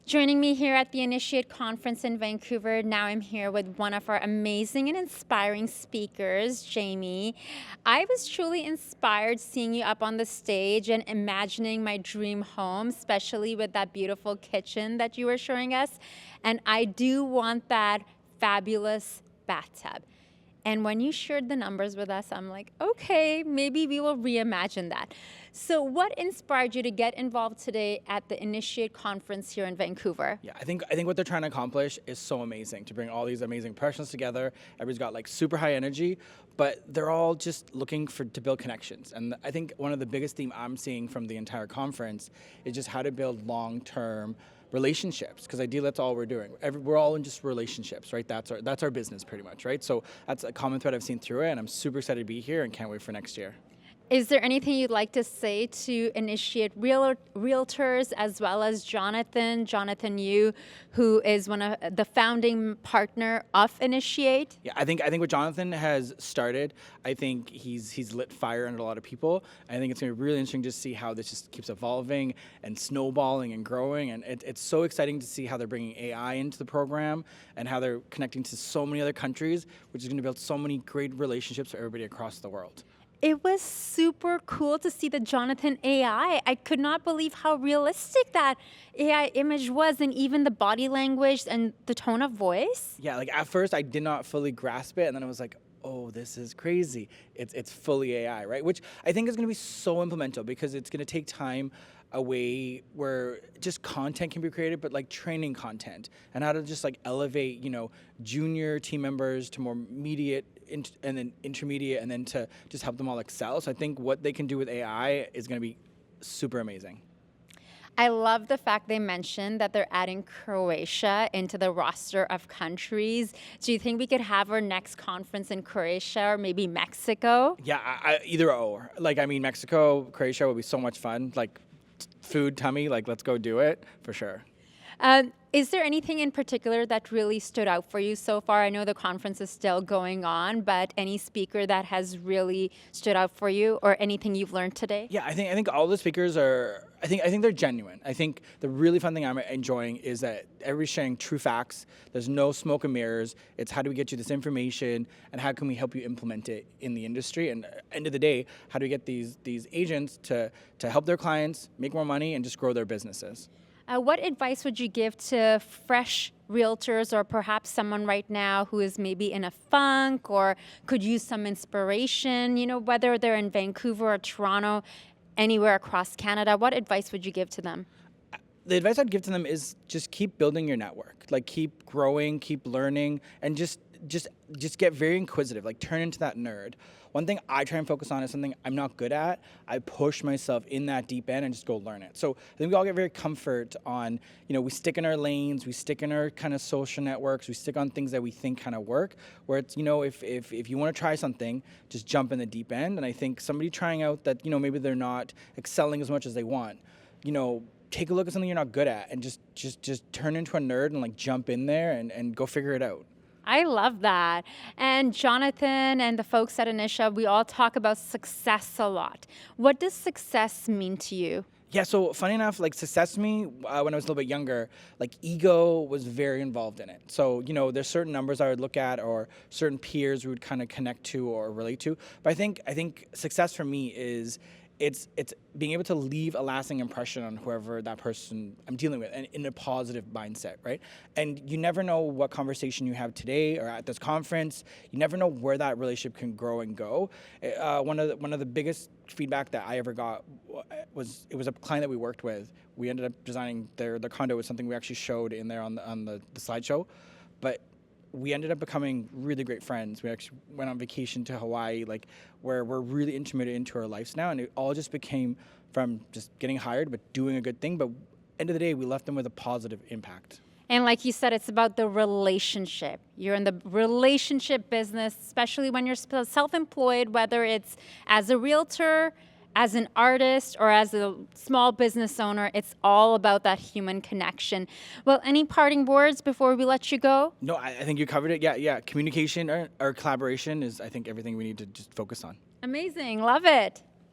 Joining me here at the Initiate Conference in Vancouver, now I'm here with one of our amazing and inspiring speakers, Jamie. I was truly inspired seeing you up on the stage and imagining my dream home, especially with that beautiful kitchen that you were showing us. And I do want that fabulous bathtub. And when you shared the numbers with us, I'm like, okay, maybe we will reimagine that. So what inspired you to get involved today at the Initiate Conference here in Vancouver? Yeah, I think what they're trying to accomplish is so amazing, to bring all these amazing professionals together. Everybody's got like super high energy, but they're all just looking to build connections. And I think one of the biggest theme I'm seeing from the entire conference is just how to build long-term relationships, because ideally that's all we're doing. We're all in just relationships, right? That's our business pretty much, right? So that's a common thread I've seen through it, and I'm super excited to be here and can't wait for next year. Is there anything you'd like to say to Initiate Realtors as well as Jonathan Yu, who is one of the founding partner of Initiate? Yeah, I think what Jonathan has started, I think he's lit fire under a lot of people. I think it's going to be really interesting to see how this just keeps evolving and snowballing and growing. And it's so exciting to see how they're bringing AI into the program and how they're connecting to so many other countries, which is going to build so many great relationships for everybody across the world. It was super cool to see the Jonathan AI. I could not believe how realistic that AI image was, and even the body language and the tone of voice. Yeah, like at first I did not fully grasp it, and then I was like, oh, this is crazy. It's fully AI, right? Which I think is going to be so implementable, because it's going to take time away where just content can be created, but like training content and how to just like elevate, junior team members to more immediate and then intermediate, and then to just help them all excel. So I think what they can do with AI is going to be super amazing. I love the fact they mentioned that they're adding Croatia into the roster of countries. Do you think we could have our next conference in Croatia or maybe Mexico? Yeah, either or. Like, I mean, Mexico, Croatia would be so much fun. Like, food, tummy, like, let's go do it for sure. Is there anything in particular that really stood out for you so far? I know the conference is still going on, but any speaker that has really stood out for you, or anything you've learned today? Yeah, I think all the speakers are. I think they're genuine. I think the really fun thing I'm enjoying is that everybody's sharing true facts. There's no smoke and mirrors. It's how do we get you this information, and how can we help you implement it in the industry? And end of the day, how do we get these agents to help their clients make more money and just grow their businesses? What advice would you give to fresh realtors, or perhaps someone right now who is maybe in a funk or could use some inspiration, whether they're in Vancouver or Toronto, anywhere across Canada? What advice would you give to them? The advice I'd give to them is just keep building your network. Like, keep growing, keep learning, and just get very inquisitive. Like, turn into that nerd. One thing I try and focus on is something I'm not good at. I push myself in that deep end and just go learn it. So I think we all get very comfort on, we stick in our lanes, we stick in our kind of social networks, we stick on things that we think kind of work, where it's, if you want to try something, just jump in the deep end. And I think somebody trying out that, maybe they're not excelling as much as they want, take a look at something you're not good at and just turn into a nerd and like jump in there and go figure it out. I love that. And Jonathan and the folks at Inisha, we all talk about success a lot. What does success mean to you? Yeah, so funny enough, like success to me, when I was a little bit younger, like ego was very involved in it. So, there's certain numbers I would look at, or certain peers we would kind of connect to or relate to. But I think success for me is it's being able to leave a lasting impression on whoever that person I'm dealing with, and in a positive mindset, right? And you never know what conversation you have today or at this conference. You never know where that relationship can grow and go. One of the biggest feedback that I ever got was, it was a client that we worked with. We ended up designing their condo with something we actually showed in there on the slideshow, but we ended up becoming really great friends. We actually went on vacation to Hawaii, like, where we're really intimate into our lives now, and it all just became from just getting hired, but doing a good thing. But end of the day, we left them with a positive impact. And like you said, it's about the relationship. You're in the relationship business, especially when you're self-employed, whether it's as a realtor, as an artist, or as a small business owner. It's all about that human connection. Well, any parting words before we let you go? No, I think you covered it. Yeah. Communication or collaboration is, I think, everything we need to just focus on. Amazing. Love it.